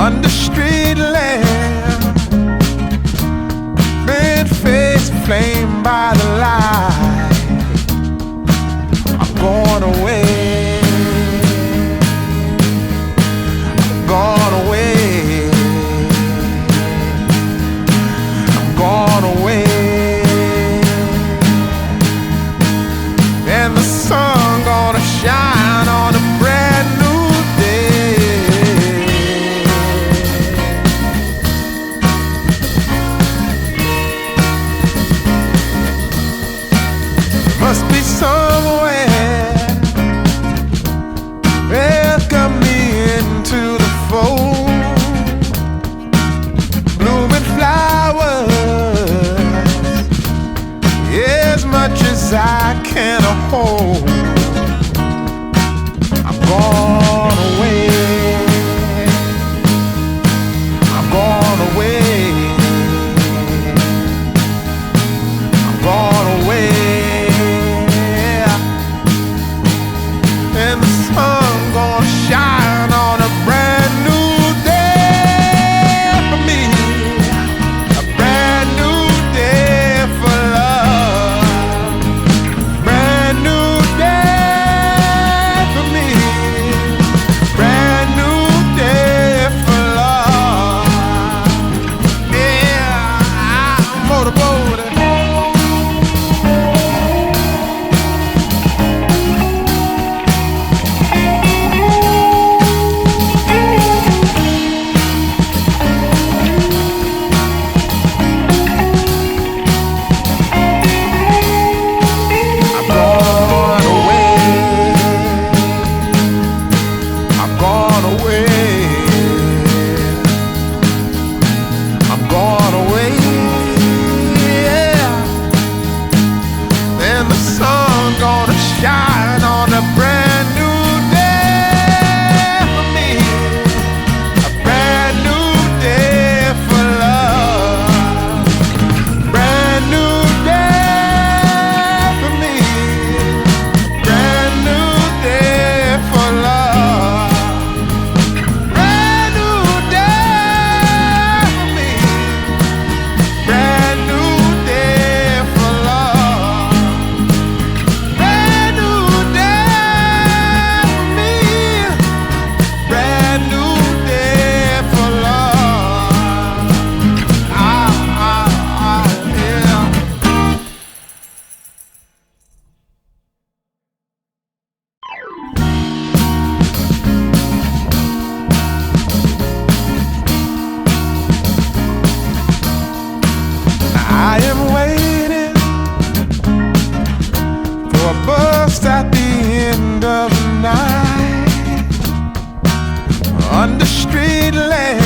under street lamp, red face flamed by the light. I'm going away, I'm gone away, I'm gone away. And the sun gonna shine on a brand new day. Must be somewhere welcome me into the fold. Blooming flowers, as much as I can hold. I'm gone away, I'm gone away, I'm gone away. And the sun gonna shine on a brand new day for me, a brand new day for love, brand new day for me, brand new day for love. Yeah, I'm motorboating. Shine on a brand new day for me, a brand new day for love, brand new day for me, brand new day for love, brand new day for me, brand new day for love. I am waiting for a bus at the end of the night, under street lamp.